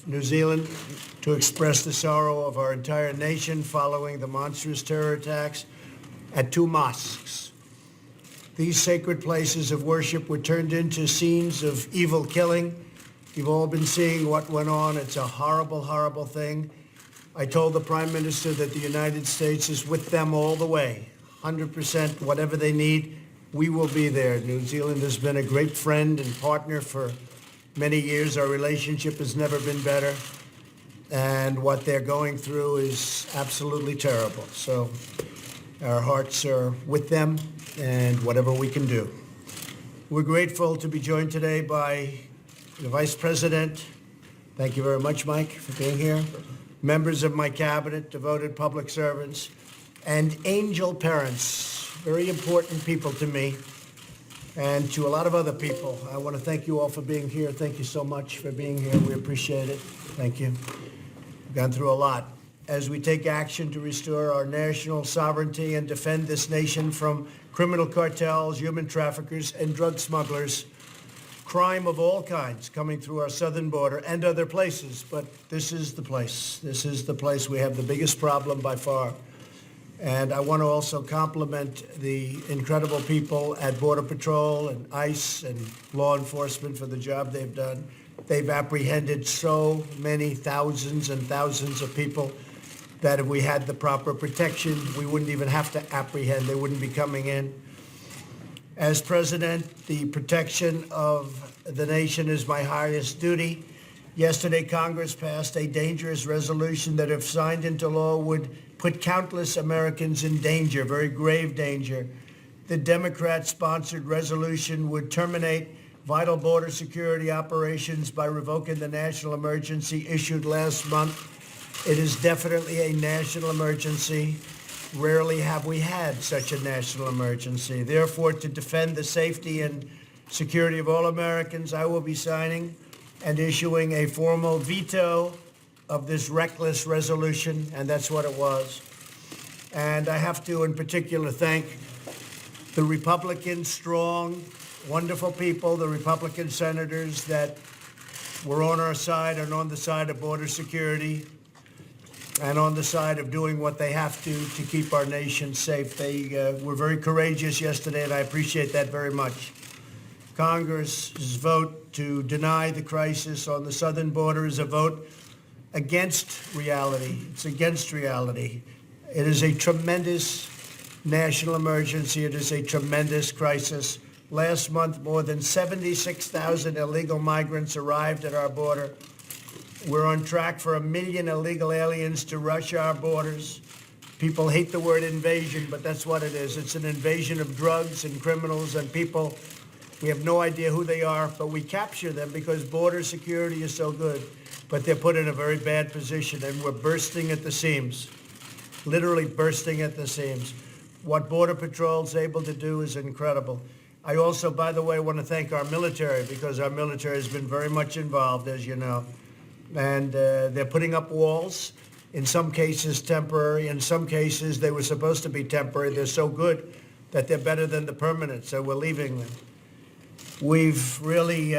New Zealand to express the sorrow of our entire nation following the monstrous terror attacks at two mosques. These sacred places of worship were turned into scenes of evil killing. You've all been seeing what went on. It's a horrible, horrible thing. I told the Prime Minister that the United States is with them all the way, 100%, whatever they need, we will be there. New Zealand has been a great friend and partner for many years. Our relationship has never been better, and what they're going through is absolutely terrible. So our hearts are with them and whatever we can do. We're grateful to be joined today by the Vice President. Thank you very much, Mike, for being here. Members of my cabinet, devoted public servants, and angel parents, very important people to me and to a lot of other people. I want to thank you all for being here. Thank you so much for being here. We appreciate it. Thank you. We've gone through a lot. As we take action to restore our national sovereignty and defend this nation from criminal cartels, human traffickers, and drug smugglers, crime of all kinds coming through our southern border and other places, but this is the place. This is the place we have the biggest problem by far. And I want to also compliment the incredible people at Border Patrol and ICE and law enforcement for the job they've done. They've apprehended so many thousands and thousands of people that if we had the proper protection, we wouldn't even have to apprehend. They wouldn't be coming in. As president, the protection of the nation is my highest duty. Yesterday, Congress passed a dangerous resolution that, if signed into law, would put countless Americans in danger, very grave danger. The Democrat-sponsored resolution would terminate vital border security operations by revoking the national emergency issued last month. It is definitely a national emergency. Rarely have we had such a national emergency. Therefore, to defend the safety and security of all Americans, I will be signing and issuing a formal veto of this reckless resolution, and that's what it was. And I have to, in particular, thank the Republican, strong, wonderful people, the Republican senators that were on our side and on the side of border security and on the side of doing what they have to keep our nation safe. They were very courageous yesterday, and I appreciate that very much. Congress's vote to deny the crisis on the southern border is a vote against reality. It's against reality. It is a tremendous national emergency. It is a tremendous crisis. Last month, more than 76,000 illegal migrants arrived at our border. We're on track for 1 million illegal aliens to rush our borders. People hate the word invasion, but that's what it is. It's an invasion of drugs and criminals and people. We have no idea who they are, but we capture them because border security is so good. But they're put in a very bad position, and we're bursting at the seams, literally bursting at the seams. What Border Patrol is able to do is incredible. I also, by the way, want to thank our military, because our military has been very much involved, as you know. And they're putting up walls, in some cases temporary, in some cases they were supposed to be temporary. They're so good that they're better than the permanent, so we're leaving them. We've really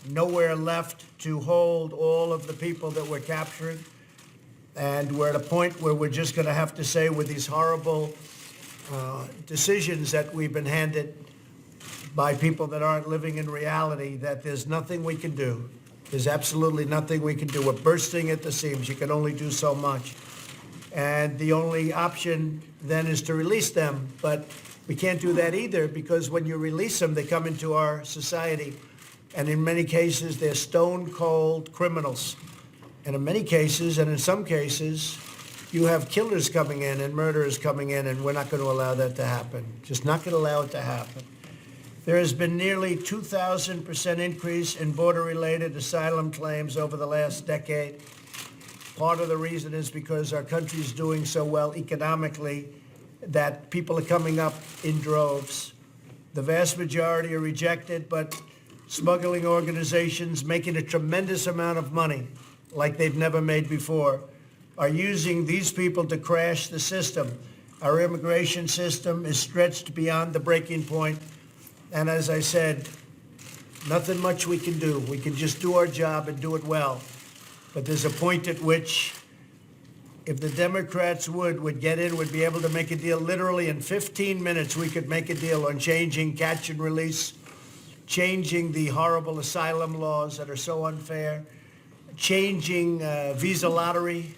nowhere left to hold all of the people that we're capturing, and we're at a point where we're just going to have to say, with these horrible decisions that we've been handed by people that aren't living in reality, that there's nothing we can do. There's absolutely nothing we can do. We're bursting at the seams. You can only do so much. And the only option then is to release them. But we can't do that either, because when you release them, they come into our society. And in many cases, they're stone cold criminals. And in many cases, and in some cases, you have killers coming in and murderers coming in, and we're not going to allow that to happen. Just not going to allow it to happen. There has been nearly 2,000% increase in border-related asylum claims over the last decade. Part of the reason is because our country is doing so well economically that people are coming up in droves. The vast majority are rejected, but smuggling organizations making a tremendous amount of money, like they've never made before, are using these people to crash the system. Our immigration system is stretched beyond the breaking point. And as I said, nothing much we can do. We can just do our job and do it well. but there's a point at which if the Democrats would get in, would be able to make a deal. Literally in 15 minutes, we could make a deal on changing catch and release, changing the horrible asylum laws that are so unfair, changing visa lottery,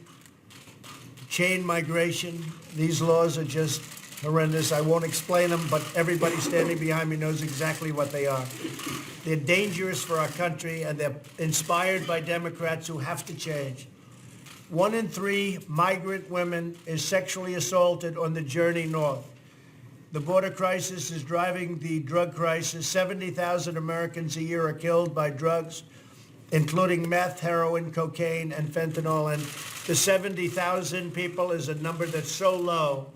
chain migration. These laws are just horrendous. I won't explain them, but everybody standing behind me knows exactly what they are. They're dangerous for our country, and they're inspired by Democrats who have to change. 1 in 3 migrant women is sexually assaulted on the journey north. The border crisis is driving the drug crisis. 70,000 Americans a year are killed by drugs, including meth, heroin, cocaine, and fentanyl. And the 70,000 people is a number that's so low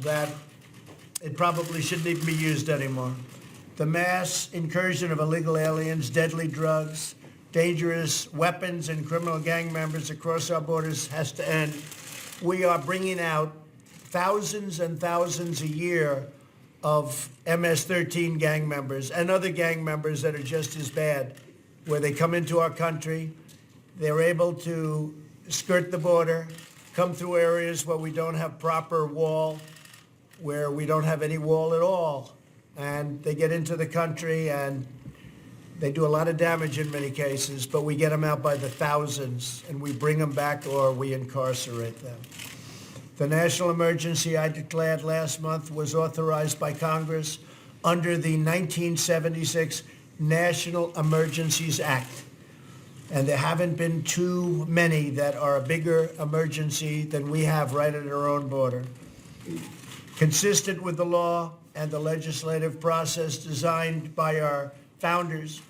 that it probably shouldn't even be used anymore. The mass incursion of illegal aliens, deadly drugs, dangerous weapons, and criminal gang members across our borders has to end. We are bringing out thousands and thousands a year of MS-13 gang members and other gang members that are just as bad, where they come into our country, they're able to skirt the border, come through areas where we don't have proper wall, where we don't have any wall at all, and they get into the country and they do a lot of damage in many cases, but we get them out by the thousands, and we bring them back or we incarcerate them. The national emergency I declared last month was authorized by Congress under the 1976 National Emergencies Act. And there haven't been too many that are a bigger emergency than we have right at our own border. Consistent with the law and the legislative process designed by our founders,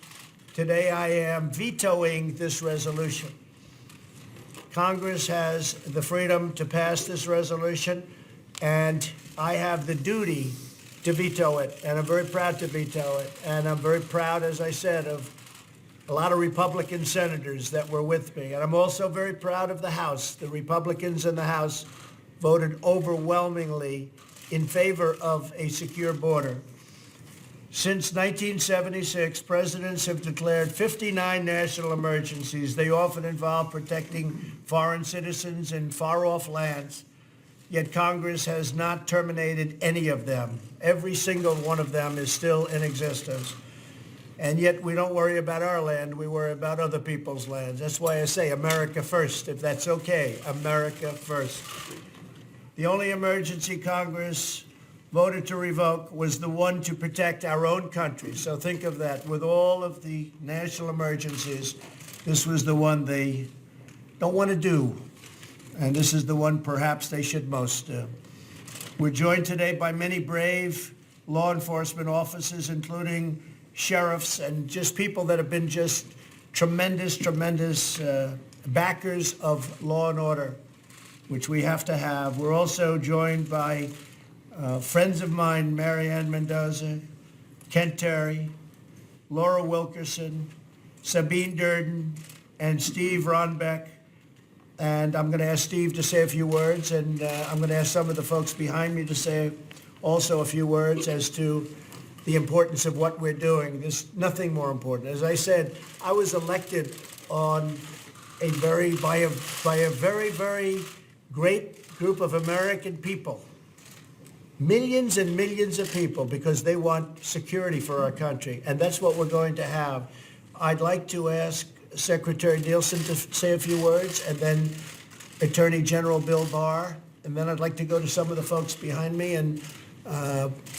today I am vetoing this resolution. Congress has the freedom to pass this resolution, and I have the duty to veto it, and I'm very proud to veto it. And I'm very proud, as I said, of a lot of Republican senators that were with me. And I'm also very proud of the House. The Republicans in the House voted overwhelmingly in favor of a secure border. Since 1976, presidents have declared 59 national emergencies. They often involve protecting foreign citizens in far-off lands, yet Congress has not terminated any of them. Every single one of them is still in existence. And yet we don't worry about our land, we worry about other people's lands. That's why I say America first, if that's okay, America first. The only emergency Congress voted to revoke was the one to protect our own country. So think of that. With all of the national emergencies, this was the one they don't want to do. And this is the one perhaps they should most do. We're joined today by many brave law enforcement officers, including sheriffs and just people that have been just tremendous backers of law and order, which we have to have. We're also joined by friends of mine, Marianne Mendoza, Kent Terry, Laura Wilkerson, Sabine Durden, and Steve Ronbeck. And I'm going to ask Steve to say a few words, and I'm going to ask some of the folks behind me to say also a few words as to the importance of what we're doing. There's nothing more important. As I said, I was elected on by a very, very great group of American people. Millions and millions of people, because they want security for our country. And that's what we're going to have. I'd like to ask Secretary Nielsen to say a few words, and then Attorney General Bill Barr. And then I'd like to go to some of the folks behind me, and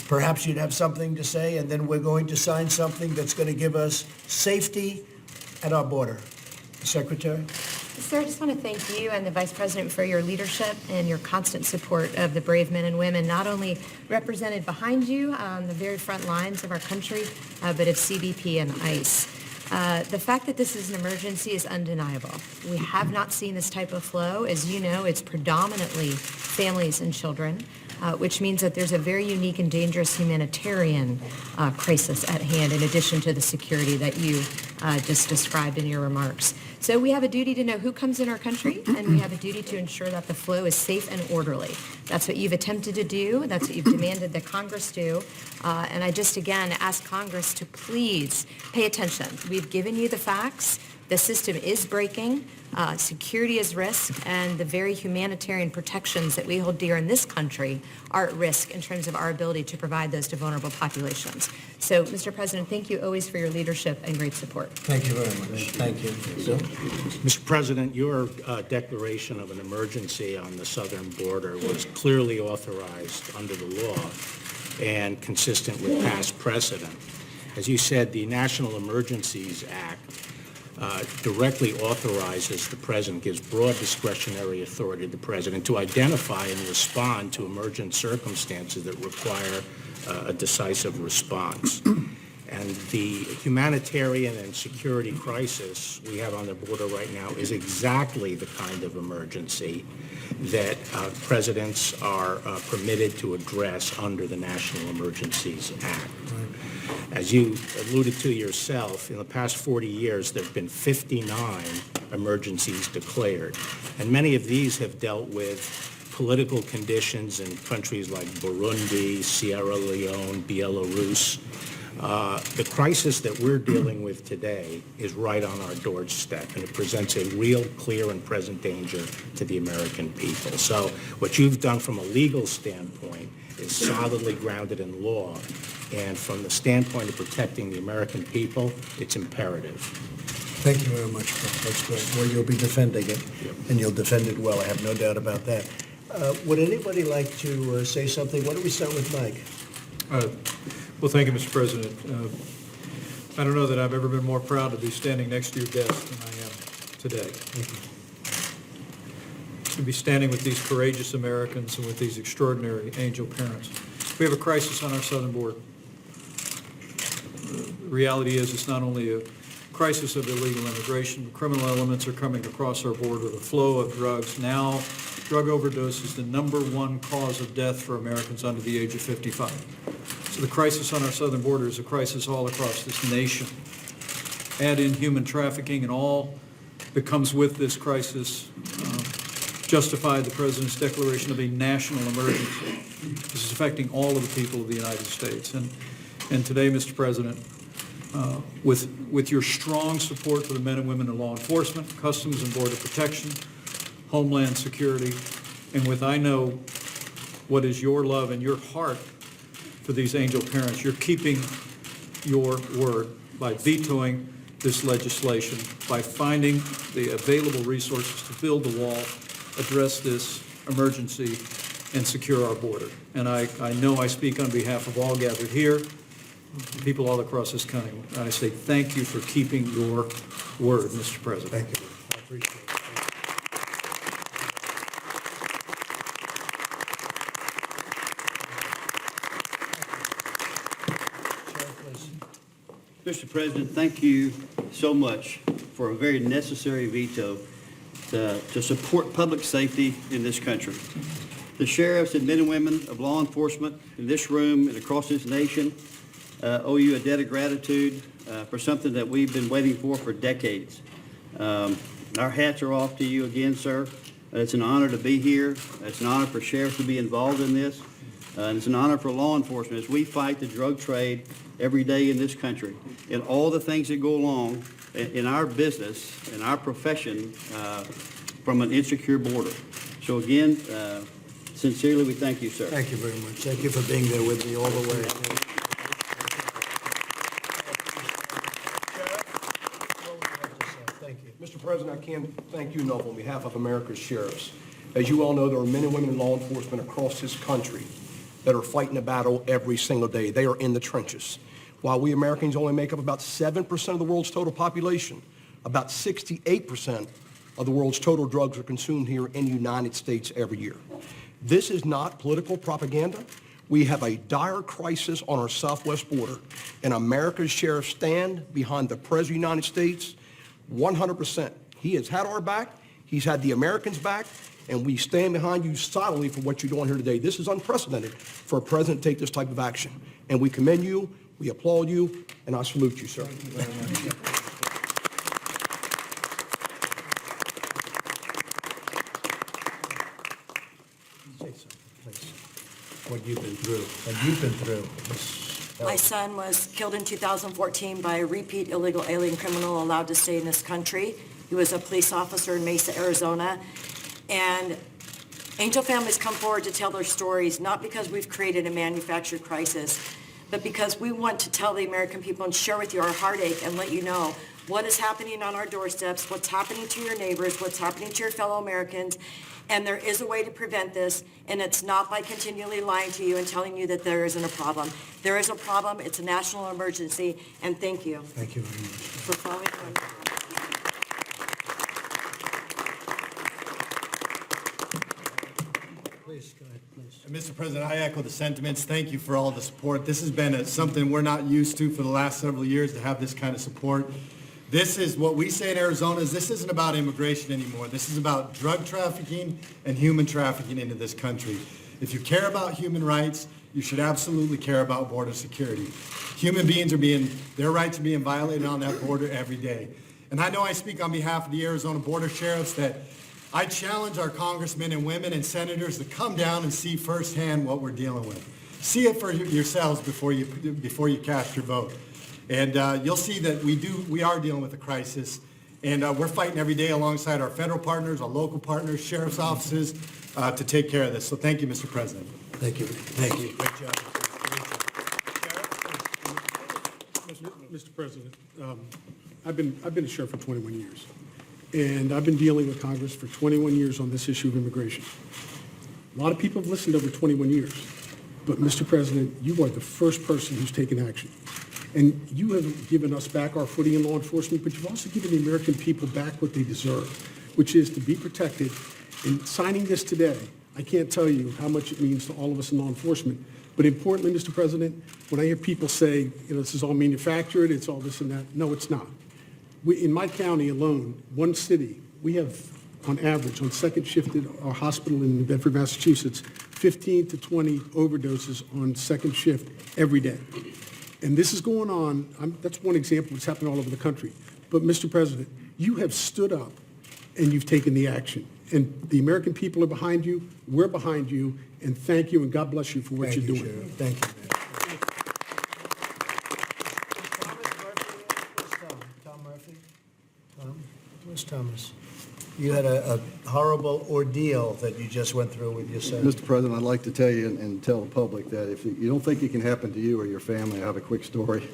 perhaps you'd have something to say. And then we're going to sign something that's going to give us safety at our border. Secretary? Sir, I just want to thank you and the Vice President for your leadership and your constant support of the brave men and women, not only represented behind you on the very front lines of our country, but of CBP and ICE. The fact that this is an emergency is undeniable. We have not seen this type of flow. As you know, it's predominantly families and children, which means that there's a very unique and dangerous humanitarian crisis at hand, in addition to the security that you just described in your remarks. So we have a duty to know who comes in our country, and we have a duty to ensure that the flow is safe and orderly. That's what you've attempted to do. That's what you've demanded that Congress do. And I just, again, ask Congress to please pay attention. We've given you the facts. The system is breaking, security is risk, and the very humanitarian protections that we hold dear in this country are at risk in terms of our ability to provide those to vulnerable populations. So, Mr. President, thank you always for your leadership and great support. Thank you very much. Thank you. So, Mr. President, your declaration of an emergency on the southern border was clearly authorized under the law and consistent with past precedent. As you said, the National Emergencies Act directly authorizes the President, gives broad discretionary authority to the President to identify and respond to emergent circumstances that require a decisive response. And the humanitarian and security crisis we have on the border right now is exactly the kind of emergency that presidents are permitted to address under the National Emergencies Act. As you alluded to yourself, in the past 40 years, there have been 59 emergencies declared, and many of these have dealt with political conditions in countries like Burundi, Sierra Leone, Belarus. The crisis that we're dealing with today is right on our doorstep, and it presents a real, clear, and present danger to the American people. So what you've done from a legal standpoint is solidly grounded in law, and from the standpoint of protecting the American people, it's imperative. thank you very much, Bill. That's great. Well, you'll be defending it, and you'll defend it well. I have no doubt about that. Would anybody like to say something? Why don't we start with Mike? Well, thank you, Mr. President. I don't know that I've ever been more proud to be standing next to your desk than I am today. To be standing with these courageous Americans and with these extraordinary angel parents. We have a crisis on our southern border. The reality is it's not only a crisis of illegal immigration, but criminal elements are coming across our border, the flow of drugs. Now, drug overdose is the #1 cause of death for Americans under the age of 55. So the crisis on our southern border is a crisis all across this nation. Add in human trafficking and all that comes with this crisis, justify the President's declaration of a national emergency. This is affecting all of the people of the United States. And today, Mr. President, with your strong support for the men and women in law enforcement, Customs and Border Protection, Homeland Security, and with I know what is your love and your heart for these angel parents, you're keeping your word by vetoing this legislation, by finding the available resources to build the wall, address this emergency, and secure our border. And I know I speak on behalf of all gathered here, people all across this country. I say thank you for keeping your word, Mr. President. Thank you. I appreciate it. Mr. President, thank you so much for a very necessary veto to support public safety in this country. The sheriffs and men and women of law enforcement in this room and across this nation owe you a debt of gratitude for something that we've been waiting for decades. Our hats are off to you again, sir. It's an honor to be here. It's an honor for sheriffs to be involved in this. And it's an honor for law enforcement as we fight the drug trade every day in this country and all the things that go along in our business and our profession from an insecure border. So again, sincerely, we thank you, sir. Thank you very much. Thank you for being there with me all the way. Thank you. Mr. President, I can't thank you enough on behalf of America's sheriffs. As you all know, there are men and women in law enforcement across this country that are fighting a battle every single day. They are in the trenches. While we Americans only make up about 7% of the world's total population, about 68% of the world's total drugs are consumed here in the United States every year. This is not political propaganda. We have a dire crisis on our southwest border, and America's sheriffs stand behind the President of the United States 100%. He has had our back. He's had the Americans' back, and we stand behind you solidly for what you're doing here today. This is unprecedented for a president to take this type of action, and we commend you, we applaud you, and I salute you, sir. Thank you very much. Say something, please. What you've been through. What you've been through. My son was killed in 2014 by a repeat illegal alien criminal allowed to stay in this country. He was a police officer in Mesa, Arizona. And Angel families come forward to tell their stories, not because we've created a manufactured crisis, but because we want to tell the American people and share with you our heartache and let you know what is happening on our doorsteps, what's happening to your neighbors, what's happening to your fellow Americans. And there is a way to prevent this, and it's not by continually lying to you and telling you that there isn't a problem. There is a problem. It's a national emergency, and thank you. Thank you very much. For following through. Please, go ahead, please. Mr. President, I echo the sentiments. Thank you for all the support. This has been something we're not used to for the last several years, to have this kind of support. This is what we say in Arizona is this isn't about immigration anymore. This is about drug trafficking and human trafficking into this country. If you care about human rights, you should absolutely care about border security. Human beings their rights are being violated on that border every day. And I know I speak on behalf of the Arizona Border Sheriffs that I challenge our congressmen and women and senators to come down and see firsthand what we're dealing with. See it for yourselves before you cast your vote. And you'll see that we are dealing with a crisis, and we're fighting every day alongside our federal partners, our local partners, sheriff's offices, to take care of this. So thank you, Mr. President. Thank you. Thank you. Great job. Mr. President, I've been a sheriff for 21 years, and I've been dealing with Congress for 21 years on this issue of immigration. A lot of people have listened over 21 years, but Mr. President, you are the first person who's taken action. And you have given us back our footing in law enforcement, but you've also given the American people back what they deserve, which is to be protected. And signing this today, I can't tell you how much it means to all of us in law enforcement. But importantly, Mr. President, when I hear people say, this is all manufactured, it's all this and that, no, it's not. In my county alone, one city, we have, on average, on second shift at our hospital in New Bedford, Massachusetts, 15 to 20 overdoses on second shift every day. And this is going on, that's one example that's happening all over the country. But Mr. President, you have stood up and you've taken the action. And the American people are behind you, we're behind you, and thank you and God bless you for what you're doing. Sheriff. Thank you, man. Tom Murphy? Tom? Where's Thomas? You had a horrible ordeal that you just went through with your son. Mr. President, I'd like to tell you and tell the public that if you don't think it can happen to you or your family, I have a quick story.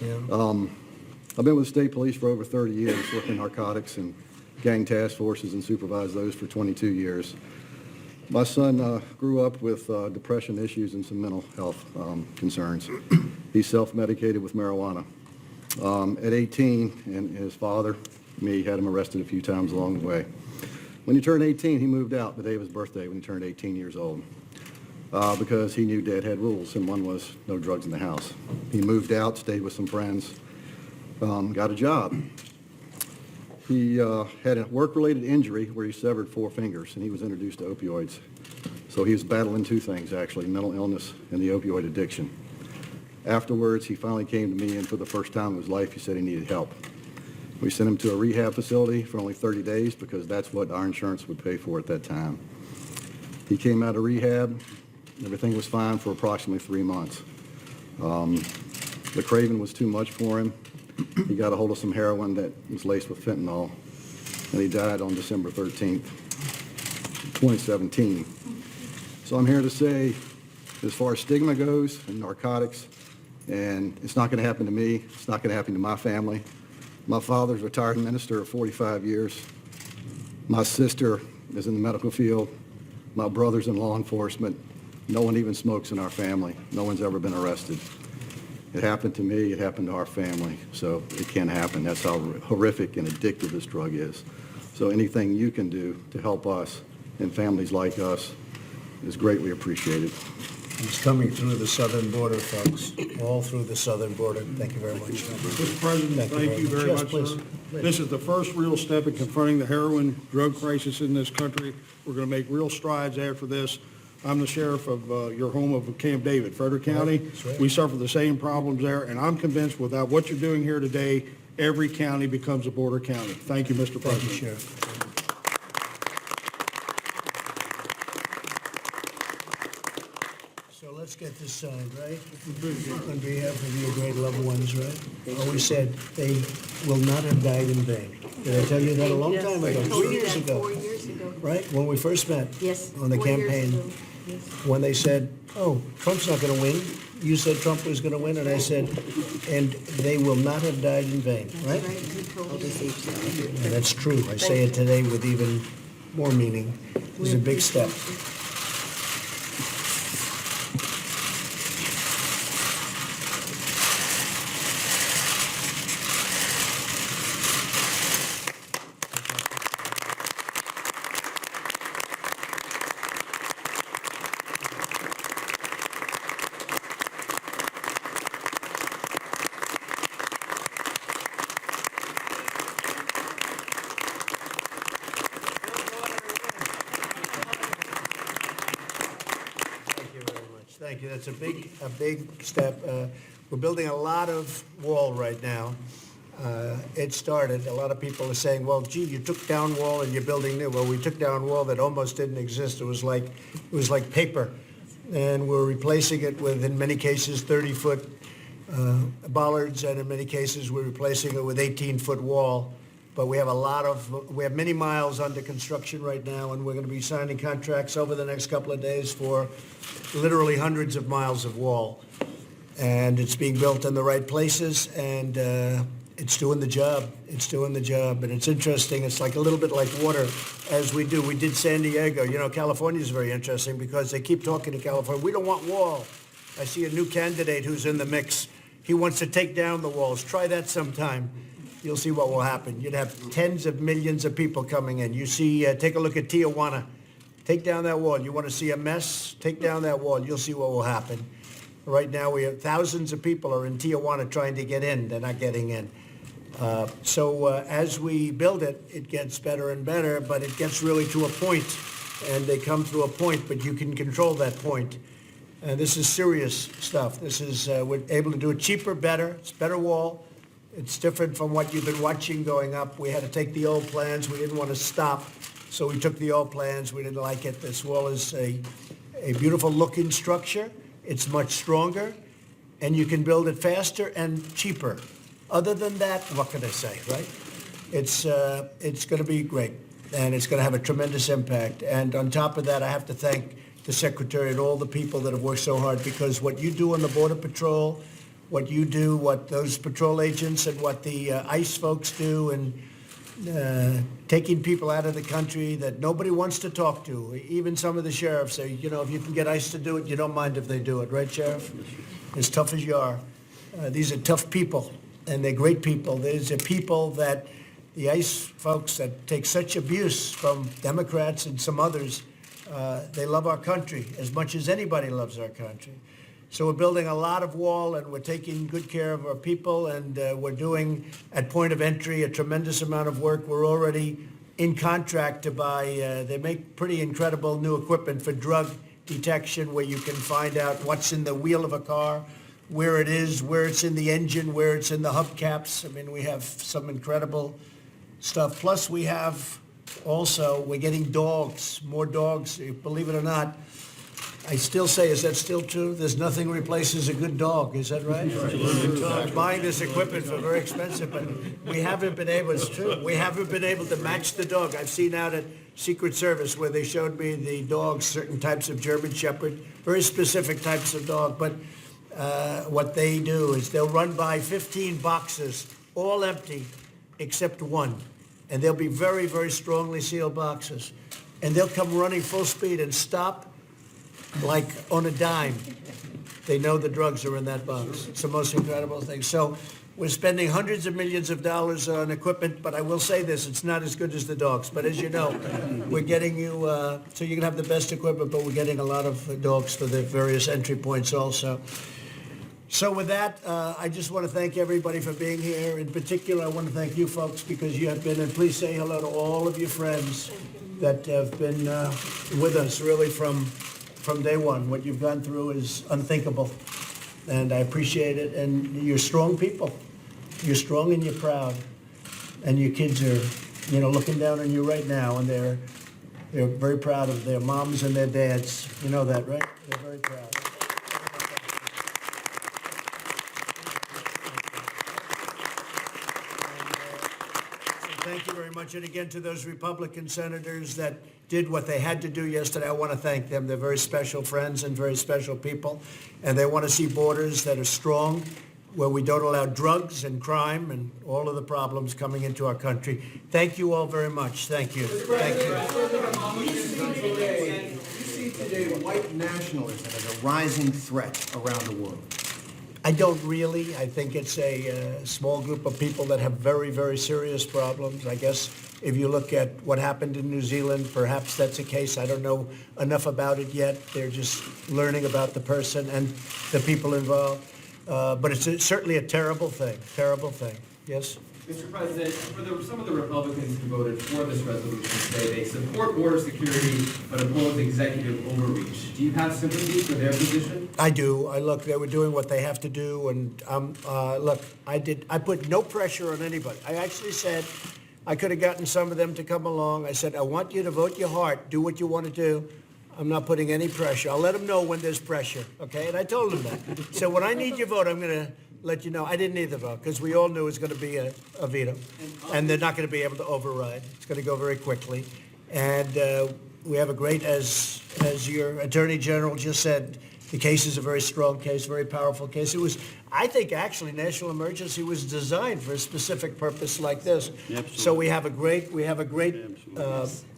Yeah. I've been with the state police for over 30 years, working narcotics and gang task forces and supervised those for 22 years. My son grew up with depression issues and some mental health concerns. He's self-medicated with marijuana. At 18, and his father, me, had him arrested a few times along the way. When he turned 18, he moved out the day of his birthday when he turned 18 years old because he knew Dad had rules, and one was no drugs in the house. He moved out, stayed with some friends, got a job. He had a work-related injury where he severed 4 fingers, and he was introduced to opioids. So he was battling 2 things, actually, mental illness and the opioid addiction. Afterwards, he finally came to me, and for the first time in his life, he said he needed help. We sent him to a rehab facility for only 30 days because that's what our insurance would pay for at that time. He came out of rehab. Everything was fine for approximately 3 months. The craving was too much for him. He got a hold of some heroin that was laced with fentanyl, and he died on December 13th, 2017. So I'm here to say, as far as stigma goes and narcotics, and it's not going to happen to me, it's not going to happen to my family. My father's a retired minister of 45 years. My sister is in the medical field. My brother's in law enforcement. No one even smokes in our family. No one's ever been arrested. It happened to me. It happened to our family. So it can happen. That's how horrific and addictive this drug is. So anything you can do to help us and families like us is greatly appreciated. He's coming through the southern border, folks, all through the southern border. Thank you very much. Mr. President, thank you very Yes, much, please. sir. Please. This is the first real step in confronting the heroin drug crisis in this country. We're going to make real strides after this. I'm the sheriff of your home of Camp David, Frederick County. That's right. We suffer the same problems there, and I'm convinced without what you're doing here today, every county becomes a border county. Thank you, Mr. Thank you, President. Sheriff. So let's let's get this signed, right? On behalf of your great loved ones, right? Always said they will not have died in vain. Did I tell you that a long time ago? 3 years ago. 4 years ago. Right, when we first met. Yes. On the 4 years campaign. ago. Yes. When they said, oh, Trump's not going to win. You said Trump was going to win, and I said, and they will not have died in vain, right? Right, you told us. And that's true. I say it today with even more meaning. This is a big step. Thank you very much. Thank you. That's a big step. We're building a lot of wall right now. It started, a lot of people are saying, well, gee, you took down wall and you're building new. Well, we took down wall that almost didn't exist. It was like paper. And we're replacing it with, in many cases, 30-foot bollards, and in many cases, we're replacing it with 18-foot wall. But we have many miles under construction right now, and we're going to be signing contracts over the next couple of days for literally hundreds of miles of wall. And it's being built in the right places, and it's doing the job. It's doing the job. And it's interesting. It's like a little bit like water, as we do. We did San Diego. You know, California is very interesting because they keep talking to California. We don't want wall. I see a new candidate who's in the mix. He wants to take down the walls. Try that sometime. You'll see what will happen. You'd have tens of millions of people coming in. You see, take a look at Tijuana. Take down that wall. You want to see a mess? Take down that wall. You'll see what will happen. Right now, we have thousands of people are in Tijuana trying to get in. They're not getting in. So as we build it, it gets better and better, but it gets really to a point, and they come to a point, but you can control that point. And this is serious stuff. This is, we're able to do it cheaper, better. It's better wall. It's different from what you've been watching going up. We had to take the old plans. We didn't want to stop, so we took the old plans. We didn't like it. This wall is a beautiful looking structure. It's much stronger, and you can build it faster and cheaper. Other than that, what can I say, right? It's going to be great, and it's going to have a tremendous impact. And on top of that, I have to thank the Secretary and all the people that have worked so hard, because what you do on the Border Patrol, what you do, what those patrol agents and what the ICE folks do, and taking people out of the country that nobody wants to talk to. Even some of the sheriffs say, you know, if you can get ICE to do it, you don't mind if they do it, right, Sheriff? As tough as you are. These are tough people, and they're great people. These are people that the ICE folks that take such abuse from Democrats and some others, they love our country as much as anybody loves our country. So we're building a lot of wall, and we're taking good care of our people, and we're doing, at point of entry, a tremendous amount of work. We're already in contract to buy, they make pretty incredible new equipment for drug detection, where you can find out what's in the wheel of a car, where it is, where it's in the engine, where it's in the hubcaps. I mean, we have some incredible stuff. Plus, we have also, we're getting dogs, more dogs, believe it or not. I still say, is that still true? There's nothing replaces a good dog, is that right? Buying this equipment for very expensive, but we haven't been able, it's true, we haven't been able to match the dog. I've seen out at Secret Service where they showed me the dogs, certain types of German Shepherd, very specific types of dog, but what they do is they'll run by 15 boxes, all empty, except one. And they'll be very, very strongly sealed boxes. And they'll come running full speed and stop like on a dime. They know the drugs are in that box. It's the most incredible thing. So we're spending hundreds of millions of dollars on equipment, but I will say this, it's not as good as the dogs. But as you know, we're getting you, so you can have the best equipment, but we're getting a lot of dogs for the various entry points also. So with that, I just want to thank everybody for being here. In particular, I want to thank you folks because you have been, and please say hello to all of your friends that have been with us really from day one. What you've gone through is unthinkable, and I appreciate it. And you're strong people. You're strong and you're proud. And your kids are, you know, looking down on you right now, and they're very proud of their moms and their dads. You know that, right? They're very proud. much. And again, to those Republican senators that did what they had to do yesterday, I want to thank them. They're very special friends and very special people. And they want to see borders that are strong, where we don't allow drugs and crime and all of the problems coming into our country. Thank you all very much. Thank you. Thank you. You see today white nationalism as a rising threat around the world. I don't really. I think it's a small group of people that have very, very serious problems. I guess if you look at what happened in New Zealand, perhaps that's a case. I don't know enough about it yet. They're just learning about the person and the people involved. But it's certainly a terrible thing. Yes? Mr. President, for some of the Republicans who voted for this resolution today, they support border security but oppose executive overreach. Do you have sympathy for their position? I do. Look, they were doing what they have to do, and look, I put no pressure on anybody. I actually said I could have gotten some of them to come along. I said, I want you to vote your heart, do what you want to do. I'm not putting any pressure. I'll let them know when there's pressure, okay? And I told them that. So when I need your vote, I'm going to let you know. I didn't need the vote because we all knew it was going to be a veto, and they're not going to be able to override. It's going to go very quickly. And we have a great, as your Attorney General just said, the case is a very strong case, very powerful case. It was, I think, actually, national emergency was designed for a specific purpose like this. Absolutely. So we have a great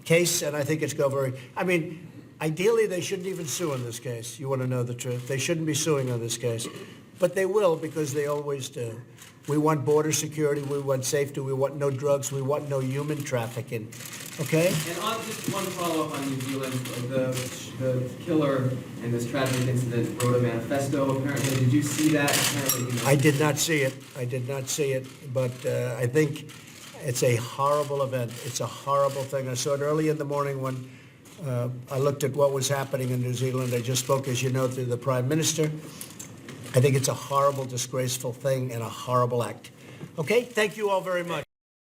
case, and I think it's go very. I mean, ideally, they shouldn't even sue in this case. You want to know the truth? They shouldn't be suing on this case, but they will because they always do. We want border security. We want safety. We want no drugs. We want no human trafficking. Okay? And on just one follow-up on New Zealand, the killer in this tragic incident wrote a manifesto, apparently. Did you see that? Apparently, I did not see it. But I think it's a horrible event. It's a horrible thing. I saw it early in the morning when I looked at what was happening in New Zealand. I just spoke, as you know, to the Prime Minister. I think it's a horrible, disgraceful thing and a horrible act. Okay? Thank you all very much.